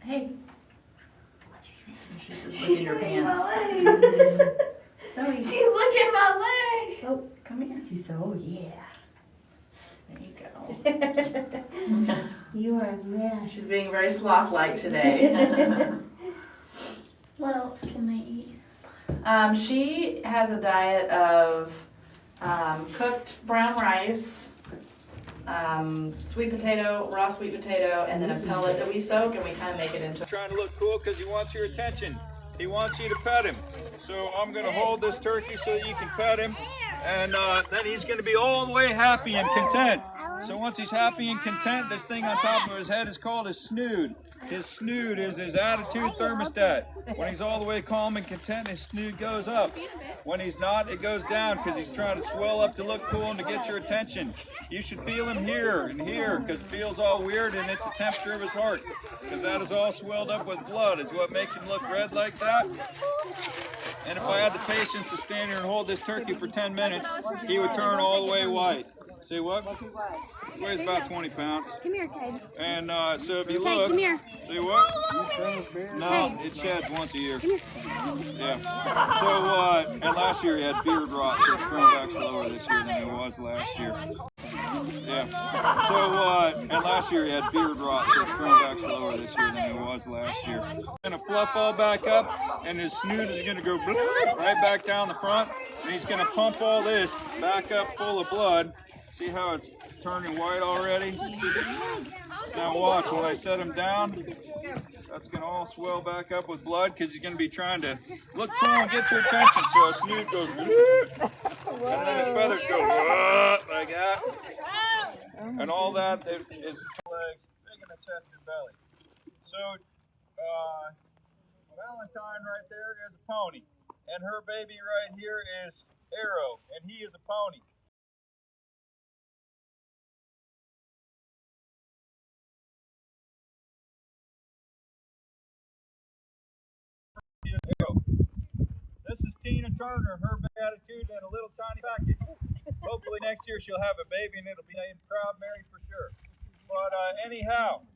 Hey. What'd you see? She's just She's looking your pants. Zoe. She's licking my leg. Oh, come here. She's so, oh yeah. There you go. You are a mess. She's being very sloth-like today. What else can they eat? She has a diet of cooked brown rice, sweet potato, raw sweet potato, and then a pellet that we soak and we kind of make it into. Trying to look cool because he wants your attention. He wants you to pet him. So I'm going to hold this turkey so that you can pet him. And then he's going to be all the way happy and content. So once he's happy and content, this thing on top of his head is called his snood. His snood is his attitude thermostat. When he's all the way calm and content, his snood goes up. When he's not, it goes down because he's trying to swell up to look cool and to get your attention. You should feel him here and here because it feels all weird and it's the temperature of his heart. Because that is all swelled up with blood is what makes him look red like that. And if I had the patience to stand here and hold this turkey for 10 minutes, he would turn all the way white. See what? He weighs about 20 pounds. Come here, Cade. And so if you look, come here. see what? No, it sheds once a year. Yeah. So, and last year he had beard rot, so it's grown back slower this year than it was last year. Yeah. So, and last year he had beard rot, so it's grown back slower this year than it was last year. Gonna fluff all back up, and his snoot is gonna go right back down the front, and he's gonna pump all this back up full of blood. See how it's turning white already? Now watch, when I set him down, that's going to all swell back up with blood because he's going to be trying to look cool and get your attention. So his snoot goes, and then his feathers go like that. And all that is legs, big in the chest and belly. So Valentine right there is a pony. And her baby right here is Arrow, and he is a pony. This is Tina Turner, her big attitude and a little tiny package. Hopefully next year she'll have a baby and it'll be a proud Mary for sure. But anyhow,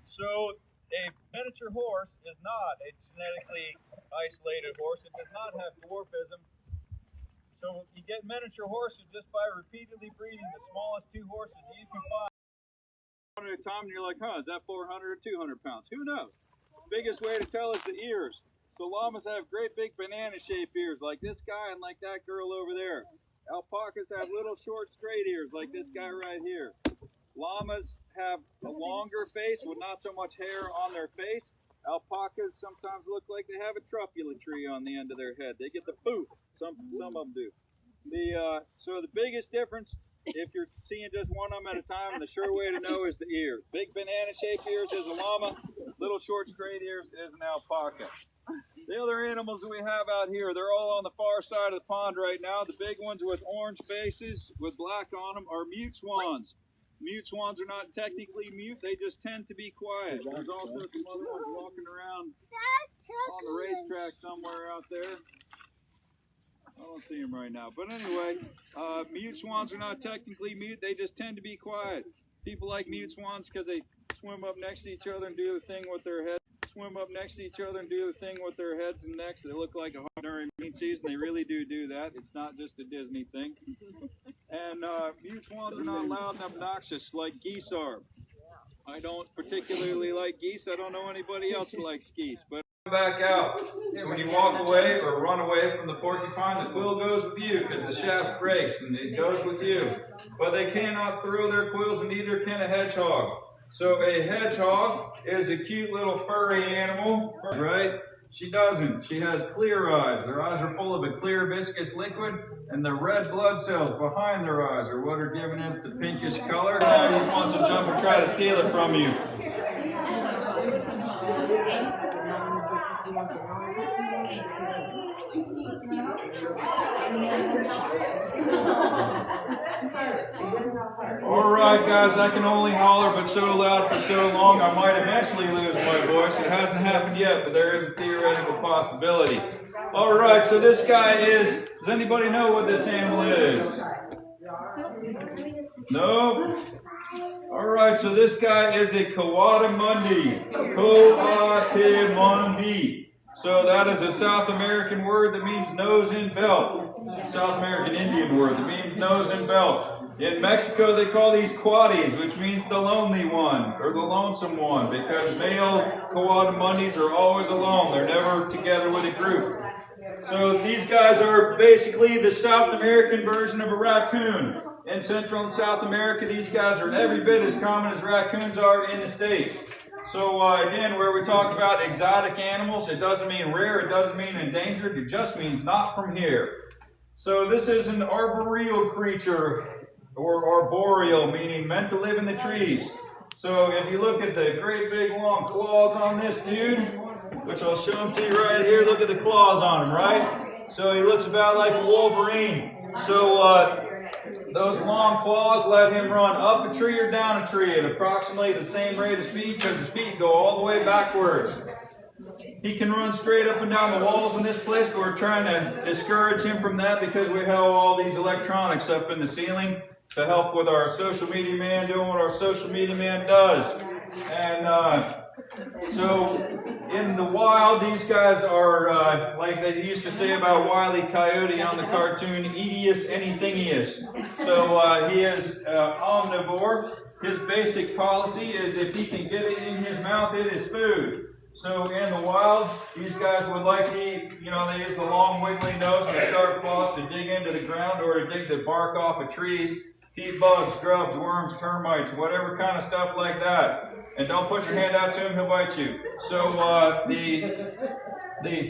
so a miniature horse is not a genetically isolated horse. It does not have dwarfism. So you get miniature horses just by repeatedly breeding the smallest two horses you can find. One at a time, and you're like, huh, is that 400 or 200 pounds? Who knows? Biggest way to tell is the ears. So llamas have great big banana-shaped ears like this guy and like that girl over there. Alpacas have little short straight ears like this guy right here. Llamas have a longer face with not so much hair on their face. Alpacas sometimes look like they have a truffula tree on the end of their head. They get the poof. Some of them do. So the biggest difference, if you're seeing just one of them at a time, and the sure way to know is the ears. Big banana-shaped ears is a llama. Little short straight ears is an alpaca. The other animals that we have out here, they're all on the far side of the pond right now. The big ones with orange faces with black on them are mute swans. Mute swans are not technically mute, they just tend to be quiet. There's also some other ones walking around on the racetrack somewhere out there. I don't see them right now. But anyway, mute swans are not technically mute, they just tend to be quiet. People like mute swans because they swim up next to each other and do the thing with their heads. Swim up next to each other and do the thing with their heads and necks. They look like a hawk during meat season. They really do that. It's not just a Disney thing. And mute swans are not loud and obnoxious like geese are. I don't particularly like geese. I don't know anybody else who likes geese. But back out. So when you walk away or run away from the porcupine, the quill goes with you because the shaft breaks and it goes with you. But they cannot throw their quills and neither can a hedgehog. So a hedgehog is a cute little furry animal, right? She doesn't. She has clear eyes. Their eyes are full of a clear viscous liquid, and the red blood cells behind their eyes are what are giving it the pinkish color. Now he just wants to jump and try to steal it from you. Alright guys, I can only holler but so loud for so long I might eventually lose my voice. It hasn't happened yet, but there is a theoretical possibility. Alright, so this guy is, does anybody know what this animal is? Nope. All right, so this guy is a Coatimundi. Coatimundi. So that is a South American word that means nose in belt. It's a South American Indian word that means nose in belt. In Mexico, they call these cuatis, which means the lonely one or the lonesome one, because male Coatimundis are always alone. They're never together with a group. So these guys are basically the South American version of a raccoon. In Central and South America, these guys are every bit as common as raccoons are in the States. So again, where we talk about exotic animals, it doesn't mean rare, it doesn't mean endangered, it just means not from here. So this is an arboreal creature, or arboreal, meaning meant to live in the trees. So if you look at the great big long claws on this dude, which I'll show them to you right here, look at the claws on him, right? So he looks about like a Wolverine. So those long claws let him run up a tree or down a tree at approximately the same rate of speed, because his feet go all the way backwards. He can run straight up and down the walls in this place, but we're trying to discourage him from that because we have all these electronics up in the ceiling to help with our social media man doing what our social media man does. And so in the wild, these guys are, like they used to say about Wile E. Coyote on the cartoon, eatiest anythingiest. So he is omnivore. His basic policy is if he can get it in his mouth, it is food. So in the wild, these guys would like to eat, they use the long wiggly nose and the sharp claws to dig into the ground or to dig the bark off of trees, to eat bugs, grubs, worms, termites, whatever kind of stuff like that. And don't put your hand out to him, he'll bite you. So he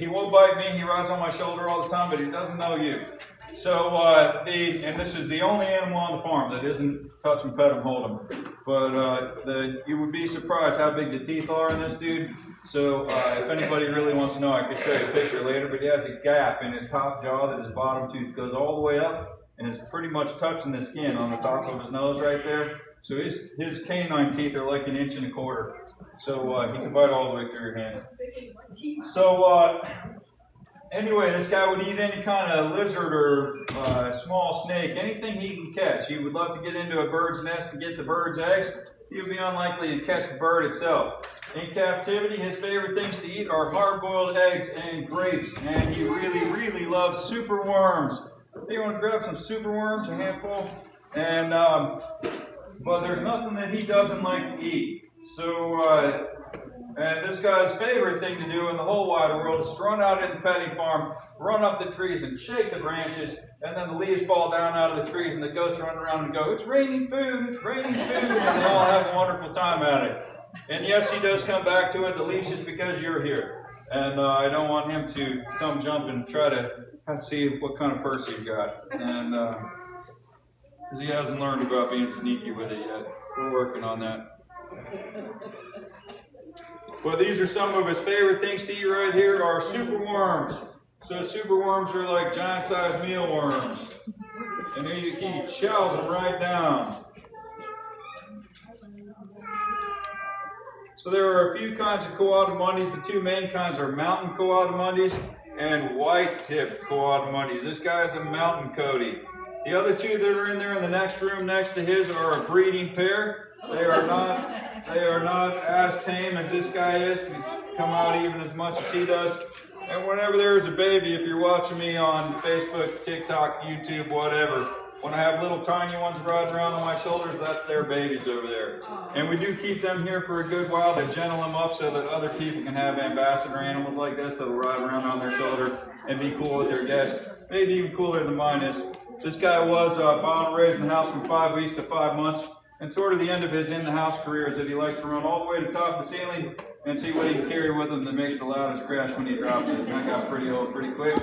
won't bite me, he rides on my shoulder all the time, but he doesn't know you. So and this is the only animal on the farm that isn't touch him, pet him, hold him. But you would be surprised how big the teeth are in this dude. So if anybody really wants to know, I could show you a picture later, but he has a gap in his top jaw that his bottom tooth goes all the way up, and it's pretty much touching the skin on the top of his nose right there. So his canine teeth are like 1.25 inches. So he can bite all the way through your hand. So anyway, this guy would eat any kind of lizard or small snake, anything he can catch. He would love to get into a bird's nest and get the bird's eggs. He would be unlikely to catch the bird itself. In captivity, his favorite things to eat are hard-boiled eggs and grapes, and he really, really loves super worms. You want to grab some super worms, a handful, and but there's nothing that he doesn't like to eat. So, and this guy's favorite thing to do in the whole wide world is to run out in the petting farm, run up the trees and shake the branches, and then the leaves fall down out of the trees, and the goats run around and go, "It's raining food, it's raining food," and they all have a wonderful time at it. And yes, he does come back to it. The leash is because you're here. And I don't want him to come jump and try to see what kind of purse he's got. And because he hasn't learned about being sneaky with it yet. We're working on that. Well, these are some of his favorite things to eat right here are super worms. So super worms are like giant-sized mealworms. And he chows them right down. So there are a few kinds of Coatimundis. The two main kinds are mountain Coatimundis and white-tipped Coatimundis. This guy is a mountain coati. The other two that are in there in the next room next to his are a breeding pair. They are not as tame as this guy is, to come out even as much as he does. And whenever there's a baby, if you're watching me on Facebook, TikTok, YouTube, whatever, when I have little tiny ones riding around on my shoulders, that's their babies over there. And we do keep them here for a good while to gentle them up so that other people can have ambassador animals like this that'll ride around on their shoulder and be cool with their guests. Maybe even cooler than mine is. This guy was bought and raised in the house from 5 weeks to 5 months. And sort of the end of his in-the-house career is that he likes to run all the way to the top of the ceiling and see what he can carry with him that makes the loudest crash when he drops it. That got pretty old pretty quick.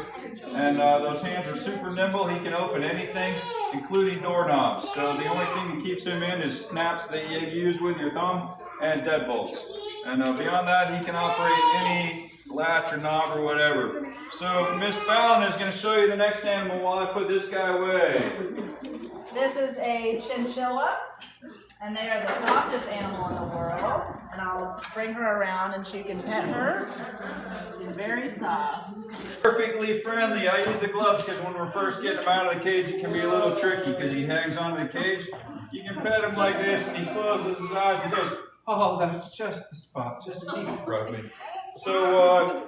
And those hands are super nimble. He can open anything, including doorknobs. So the only thing that keeps him in is snaps that you use with your thumb and deadbolts. And beyond that, he can operate any latch or knob or whatever. So Miss Fallon is going to show you the next animal while I put this guy away. This is a chinchilla, and they are the softest animal in the world. And I'll bring her around and she can pet her. She's very soft. Perfectly friendly. I use the gloves because when we're first getting him out of the cage, it can be a little tricky because he hangs onto the cage. You can pet him like this, and he closes his eyes and goes, "Oh, that's just the spot. Just keep rubbing." So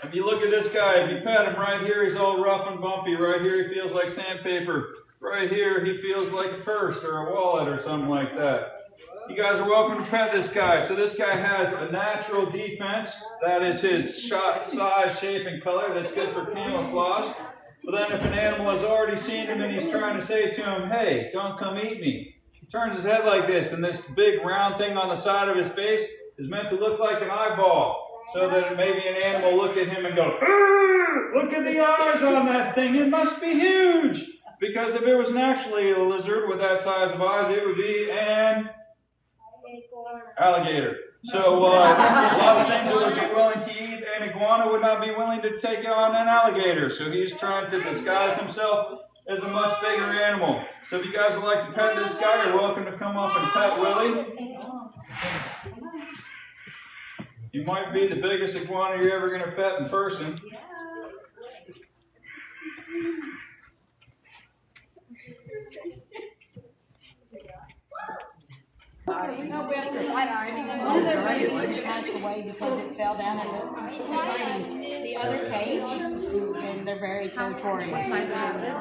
if you look at this guy, if you pet him right here, he's all rough and bumpy. Right here, he feels like sandpaper. Right here, he feels like a purse or a wallet or something like that. You guys are welcome to pet this guy. So this guy has a natural defense. That is his shot, size, shape, and color. That's good for camouflage. But then if an animal has already seen him and he's trying to say to him, "Hey, don't come eat me," he turns his head like this, and this big round thing on the side of his face is meant to look like an eyeball. So that maybe an animal will look at him and go, "Look at the eyes on that thing. It must be huge." Because if it was actually a lizard with that size of eyes, it would be an alligator. So a lot of things that would be willing to eat an iguana would not be willing to take on an alligator. So he's trying to disguise himself as a much bigger animal. So if you guys would like to pet this guy, you're welcome to come up and pet Willie. You might be the biggest iguana you're ever going to pet in person. No, we have to light iron. One of the reasons passed away because it fell down in the other cage, and they're very territorial. What size is this?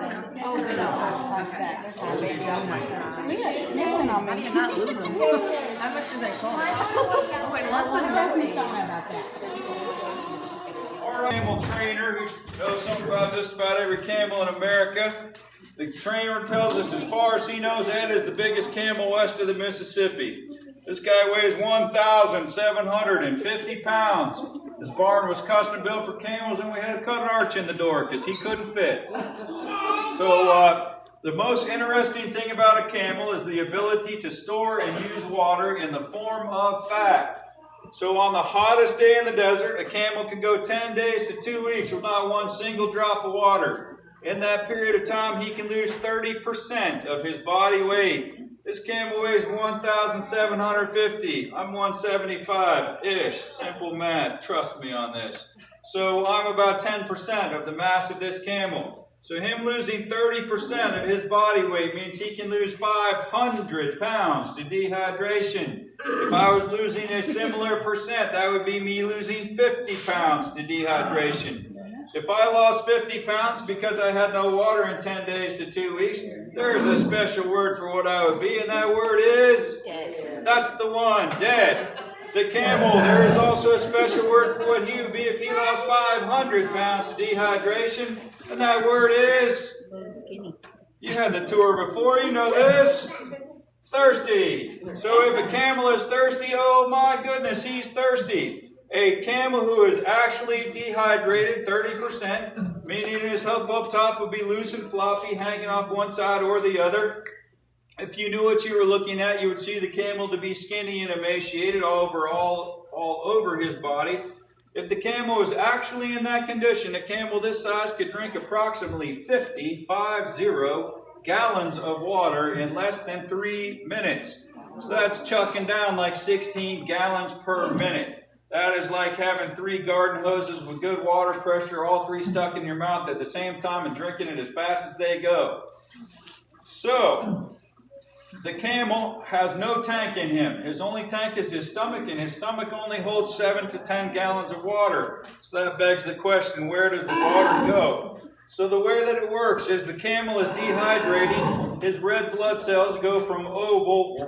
Oh, they're not like that. They're kind of big. Oh my God. Yeah, it's down on me. How do you not lose them? How much do they cost? Oh, I love when they're about that. Our camel trainer, who knows something about just about every camel in America, the trainer tells us as far as he knows, Ed is the biggest camel west of the Mississippi. This guy weighs 1,750 pounds. This barn was custom built for camels, and we had to cut an arch in the door because he couldn't fit. So the most interesting thing about a camel is the ability to store and use water in the form of fat. So on the hottest day in the desert, a camel can go 10 days to 2 weeks with not one single drop of water. In that period of time, he can lose 30% of his body weight. This camel weighs 1,750. I'm 175-ish. Simple math. Trust me on this. So I'm about 10% of the mass of this camel. So him losing 30% of his body weight means he can lose 500 pounds to dehydration. If I was losing a similar percent, that would be me losing 50 pounds to dehydration. If I lost 50 pounds because I had no water in 10 days to 2 weeks, there's a special word for what I would be, and that word is dead. That's the one, dead. The camel, there is also a special word for what he would be if he lost 500 pounds to dehydration, and that word is, you had the tour before, you know this, thirsty. So if a camel is thirsty, oh my goodness, he's thirsty. A camel who is actually dehydrated, 30%, meaning his hump up top would be loose and floppy, hanging off one side or the other. If you knew what you were looking at, you would see the camel to be skinny and emaciated all over his body. If the camel was actually in that condition, a camel this size could drink approximately 50 gallons of water in less than 3 minutes. So that's chucking down like 16 gallons per minute. That is like having 3 garden hoses with good water pressure, all 3 stuck in your mouth at the same time and drinking it as fast as they go. So, the camel has no tank in him. His only tank is his stomach, and his stomach only holds 7 to 10 gallons of water. So that begs the question, where does the water go? So the way that it works is the camel is dehydrating. His red blood cells go from oval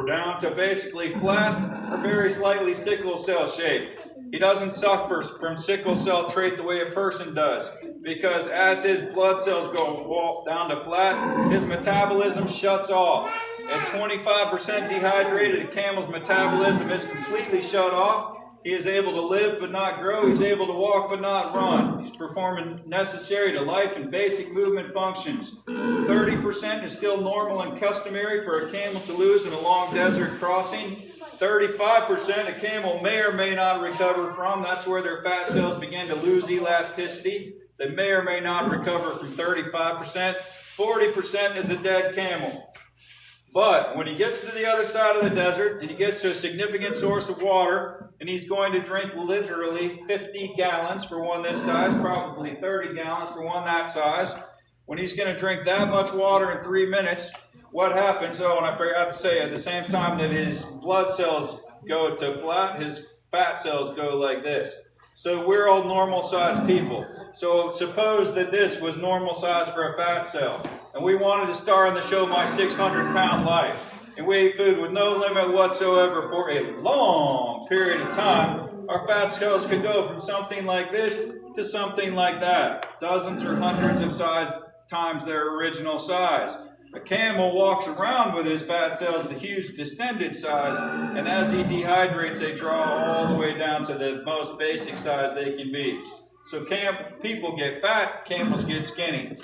down to basically flat or very slightly sickle cell shape. He doesn't suffer from sickle cell trait the way a person does, because as his blood cells go down to flat, his metabolism shuts off. At 25% dehydrated, a camel's metabolism is completely shut off. He is able to live but not grow. He's able to walk but not run. He's performing necessary to life and basic movement functions. 30% is still normal and customary for a camel to lose in a long desert crossing. 35% a camel may or may not recover from. That's where their fat cells begin to lose elasticity. They may or may not recover from 35%. 40% is a dead camel. But when he gets to the other side of the desert and he gets to a significant source of water, and he's going to drink literally 50 gallons for one this size, probably 30 gallons for one that size, when he's going to drink that much water in 3 minutes, what happens, oh, and I forgot to say, at the same time that his blood cells go to flat, his fat cells go like this. So we're all normal sized people. So suppose that this was normal size for a fat cell, and we wanted to star in the show My 600-Pound Life, and we ate food with no limit whatsoever for a long period of time. Our fat cells could go from something like this to something like that, dozens or hundreds of times their original size. A camel walks around with his fat cells the huge distended size, and as he dehydrates, they draw all the way down to the most basic size they can be. So people get fat, camels get skinny.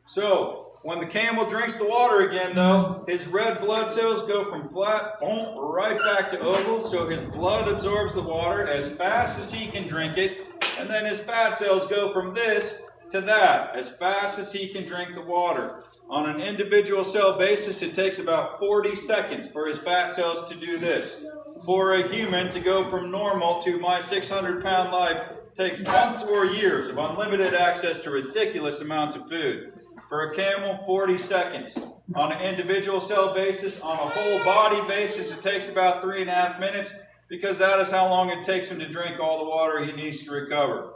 So when the camel drinks the water again, though, his red blood cells go from flat, boom, right back to oval, so his blood absorbs the water as fast as he can drink it, and then his fat cells go from this to that as fast as he can drink the water. On an individual cell basis, it takes about 40 seconds for his fat cells to do this. For a human to go from normal to My 600-Pound Life takes months or years of unlimited access to ridiculous amounts of food. For a camel, 40 seconds. On an individual cell basis, on a whole body basis, it takes about 3.5 minutes, because that is how long it takes him to drink all the water he needs to recover.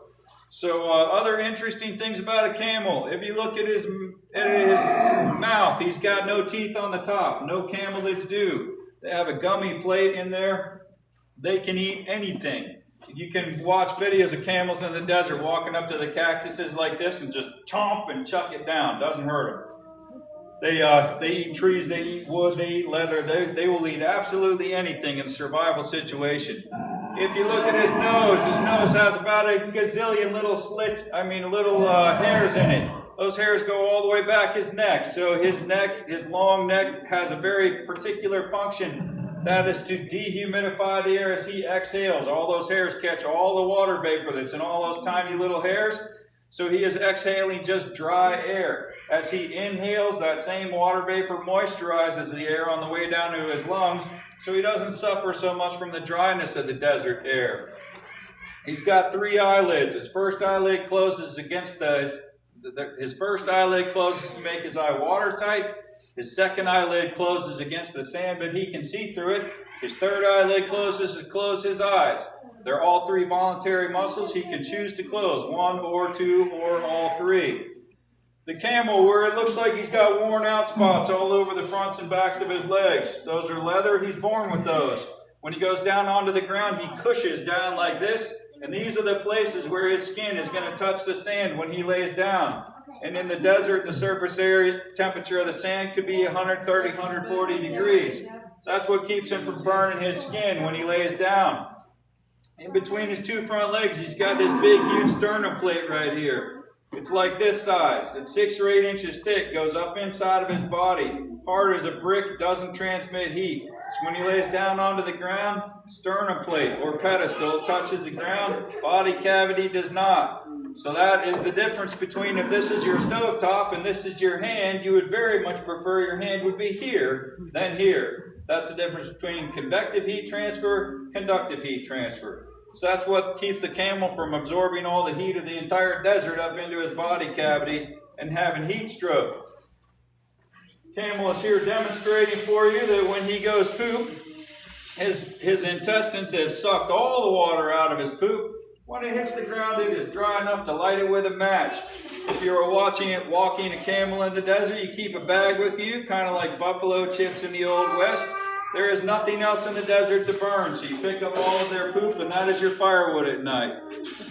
So other interesting things about a camel. If you look at his mouth, he's got no teeth on the top. No camelids do. They have a gummy plate in there. They can eat anything. You can watch videos of camels in the desert walking up to the cactuses like this and just chomp and chuck it down. Doesn't hurt them. They eat trees, they eat wood, they eat leather. They will eat absolutely anything in a survival situation. If you look at his nose has about a gazillion little hairs in it. Those hairs go all the way back his neck. So his long neck has a very particular function. That is to dehumidify the air as he exhales. All those hairs catch all the water vapor that's in all those tiny little hairs. So he is exhaling just dry air. As he inhales, that same water vapor moisturizes the air on the way down to his lungs, so he doesn't suffer so much from the dryness of the desert air. He's got 3 eyelids. His first eyelid closes against his first eyelid closes to make his eye watertight. His second eyelid closes against the sand, but he can see through it. His third eyelid closes to close his eyes. They're all 3 voluntary muscles. He can choose to close 1 or 2 or all 3. The camel, where it looks like he's got worn out spots all over the fronts and backs of his legs. Those are leather. He's born with those. When he goes down onto the ground, he cushions down like this. And these are the places where his skin is going to touch the sand when he lays down. And in the desert, the surface area temperature of the sand could be 130, 140 degrees. So that's what keeps him from burning his skin when he lays down. In between his 2 front legs, he's got this big, huge sternum plate right here. It's like this size. It's 6 or 8 inches thick, goes up inside of his body. Hard as a brick, doesn't transmit heat. So when he lays down onto the ground, sternum plate or pedestal touches the ground, body cavity does not. So that is the difference between, if this is your stovetop and this is your hand, you would very much prefer your hand would be here than here. That's the difference between convective heat transfer, conductive heat transfer. So that's what keeps the camel from absorbing all the heat of the entire desert up into his body cavity and having heat stroke. Camel is here demonstrating for you that when he goes poop, his intestines have sucked all the water out of his poop. When it hits the ground, it is dry enough to light it with a match. If you were walking a camel in the desert, you keep a bag with you, kind of like buffalo chips in the Old West. There is nothing else in the desert to burn, so you pick up all of their poop, and that is your firewood at night.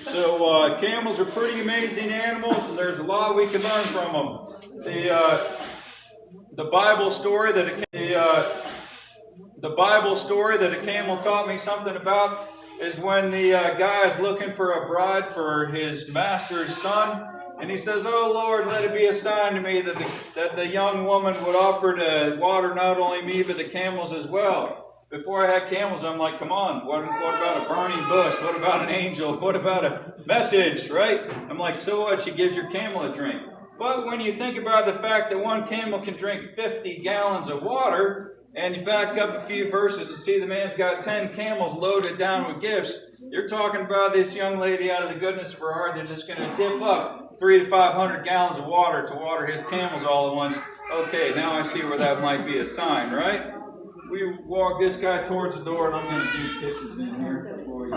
So camels are pretty amazing animals, and there's a lot we can learn from them. The Bible story that a camel taught me something about is when the guy is looking for a bride for his master's son. And he says, "Oh Lord, let it be a sign to me that the young woman would offer to water not only me, but the camels as well." Before I had camels, I'm like, come on, what about a burning bush? What about an angel? What about a message, right? I'm like, so what? She gives your camel a drink. But when you think about the fact that one camel can drink 50 gallons of water, and you back up a few verses and see the man's got 10 camels loaded down with gifts, you're talking about this young lady out of the goodness of her heart that's just going to dip up 300 to 500 gallons of water to water his camels all at once. Okay, now I see where that might be a sign, right? We walk this guy towards the door, and I'm going to do kisses in here for you.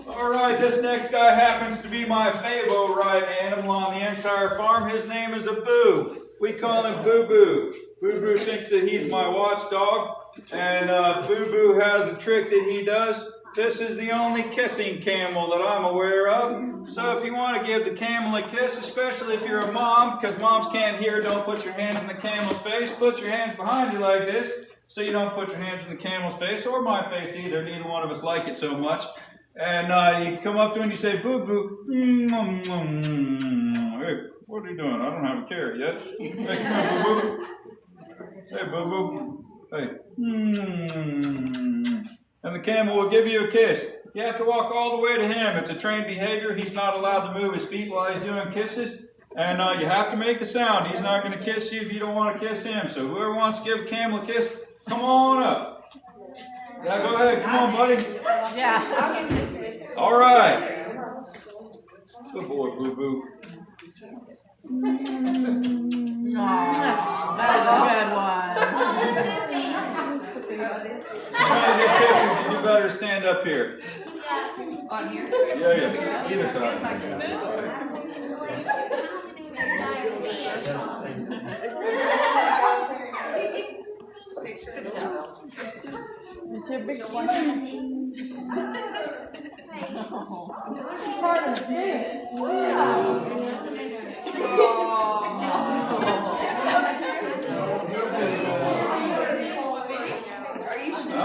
All right, this next guy happens to be my favorite animal on the entire farm. His name is a Boo. We call him Boo Boo. Boo Boo thinks that he's my watchdog, and Boo Boo has a trick that he does. This is the only kissing camel that I'm aware of. So if you want to give the camel a kiss, especially if you're a mom, because moms can't hear, don't put your hands in the camel's face. Put your hands behind you like this, so you don't put your hands in the camel's face, or my face either. Neither one of us like it so much. And you come up to him and you say, Boo Boo. Hey, what are you doing? I don't have a carrot yet. Hey, come on, Boo Boo. Hey, Boo Boo. Hey. And the camel will give you a kiss. You have to walk all the way to him. It's a trained behavior. He's not allowed to move his feet while he's doing kisses. And you have to make the sound. He's not going to kiss you if you don't want to kiss him. So whoever wants to give a camel a kiss, come on up. Yeah, go ahead. Come on, buddy. Yeah. All right. Good boy, Boo Boo. That was a good one. Trying to get pictures, you better stand up here. On here? Yeah. Either side. Good job. It's a big one. Are you sure?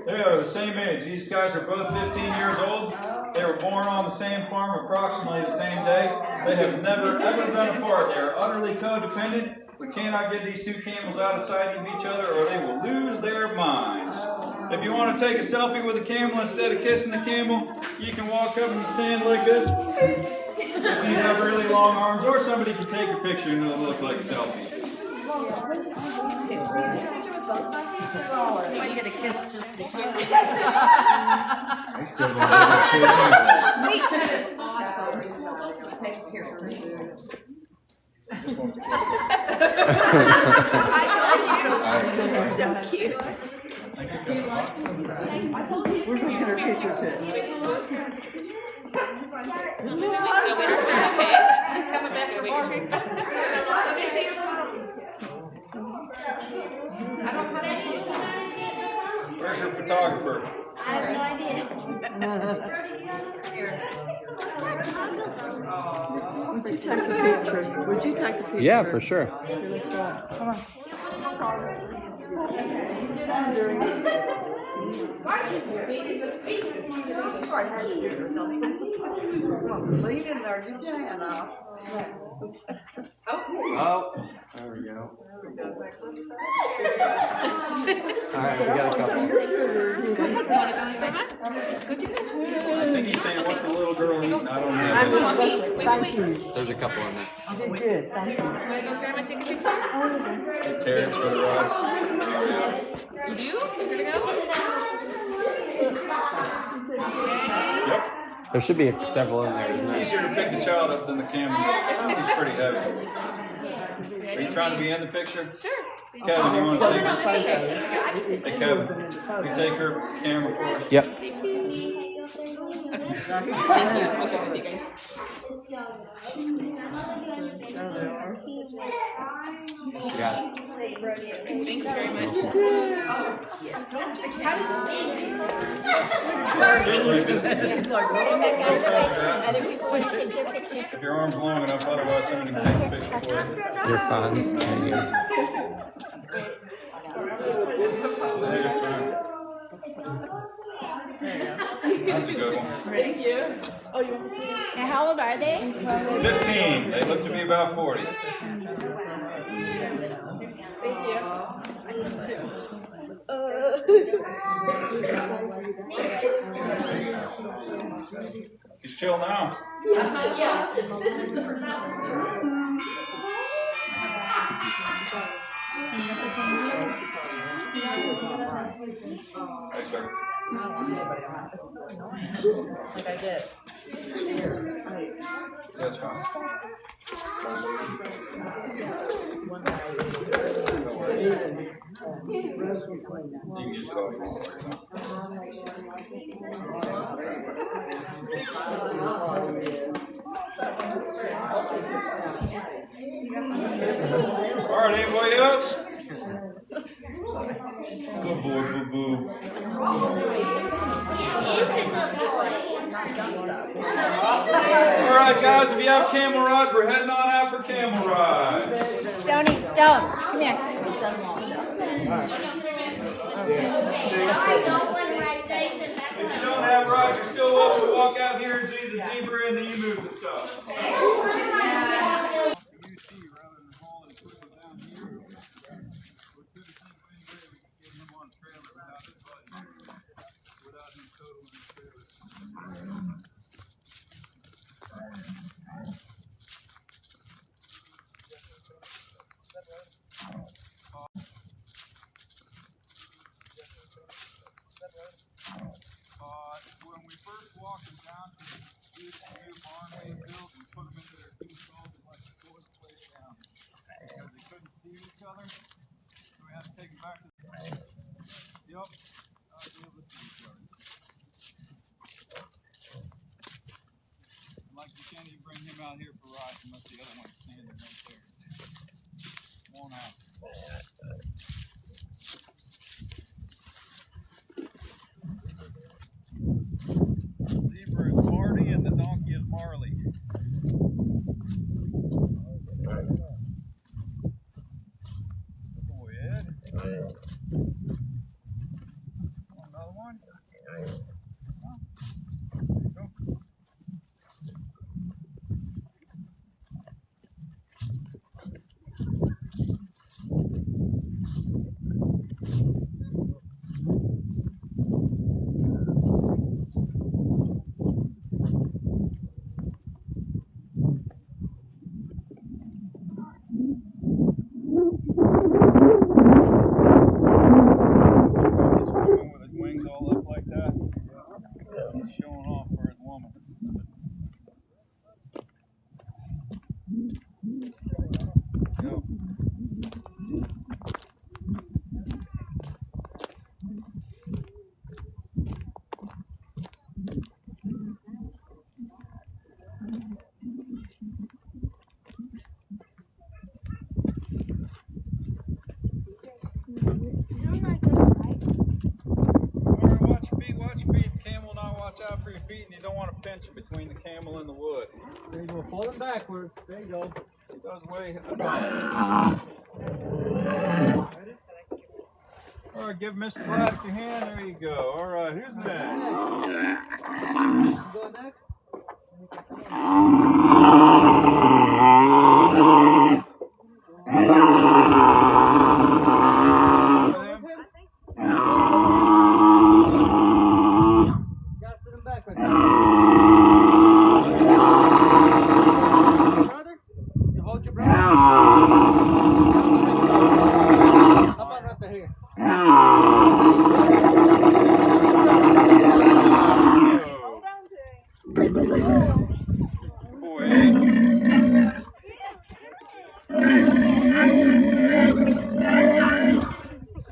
They are the same age. These guys are both 15 years old. They were born on the same farm approximately the same day. They have never, ever been apart. They are utterly codependent. We cannot get these two camels out of sight of each other or they will lose their minds. If you want to take a selfie with a camel instead of kissing the camel, you can walk up and stand like this. If you have really long arms, or somebody can take a picture and it'll look like a selfie. So I get a kiss just because. It's awesome. Take a picture. I told you. So cute. We're going to get our picture too. He's coming back to work. Let me see your photos. I don't have any. Where's your photographer? I have no idea. Would you take a picture? Would you take a picture? Yeah, for sure. Here, let's go. Come on. Well, you didn't know, did you, Hannah? Oh, there we go. All right, we got a couple. I think he's saying, what's the little girl eating? I don't know. Thank you. There's a couple in there. You did good, thank you. Want to go grandma take a picture? Carrots for the rice. You do? You're gonna go? Yep. There should be several in there, isn't there? Easier to pick the child up than the camel. He's pretty heavy. Are you trying to be in the picture? Sure. Kevin, you want to take her? Photos. Hey, Kevin, you take her camera for her. Yep. Got it. Thank you very much. If your arm's long enough, otherwise somebody can take a picture for you. You're fine. Thank you. That's a good one. Thank you. And how old are they? 15. They look to be about 40. Thank you. He's chill now. Yeah. Hey, sir. Like I get. That's fine. You can use it all you want. All right, anybody else? Good boy, boo boo. All right, guys, if you have camel rides, we're heading on out for camel rides. Stony, Stone, come here. If you don't have rides, you're still welcome to walk out here and see the zebra and the emus and stuff. When we first walked them down to these new barn we built, we put them into their two stalls and let the boys play down. Because they couldn't see each other, so we had to take them back to the Yep. Be able to see each other. Like you can't even bring him out here for rides unless the other one's standing right there. Won't happen. Zebra is Marty and the donkey is Marley. Go ahead. Another one? There you go. With his wings all up like that, he's showing off for his woman. Go. Alright, watch your feet. The camel will not watch out for your feet, and you don't want to pinch it between the camel and the wood. There you go, fold them backwards. There you go. It does weigh. Alright, give Mr. Braddock your hand. There you go. Alright, who's next? You go next. You gotta sit them back right there. Brother? You hold your brother? How about right there here? Boy.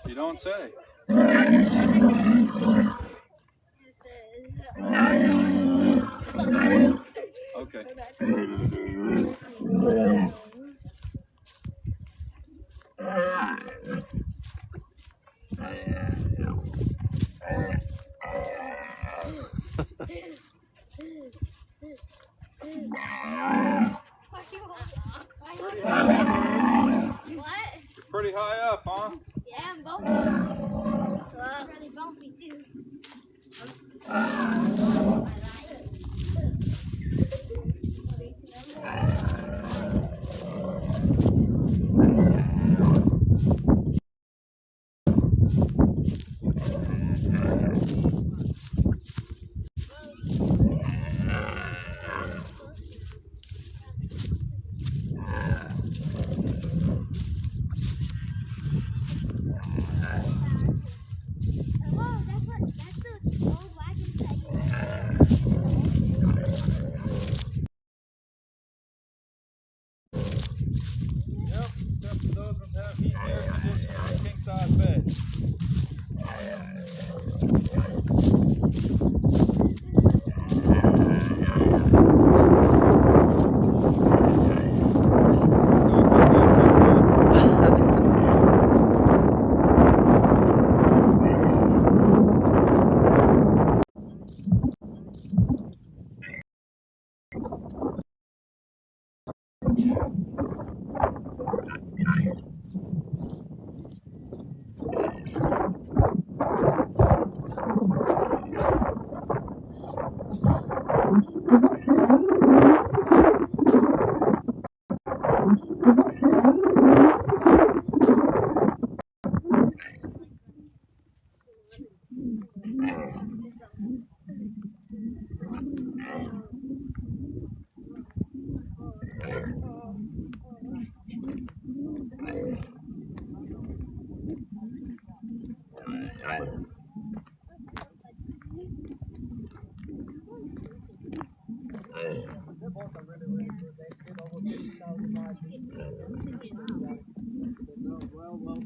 You don't say. Okay. What? You're pretty high up, huh? Yeah, I'm bumpy. Well, really bumpy too.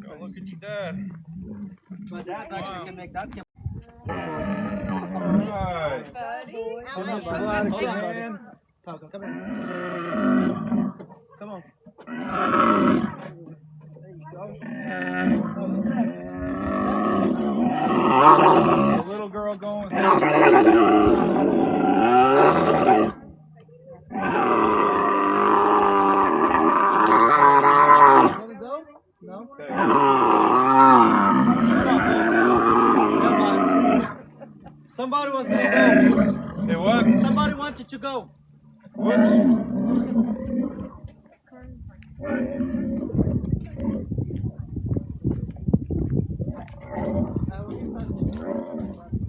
Go look at your dad. My dad's actually can make that. Alright. Hold on, Pull out buddy. again. Come here. Come on. There you go. The little girl going with Want to go? No? Okay. Shut up, man. Come on. Somebody wants me to go. Say what? Somebody wanted to go. Whoops. I will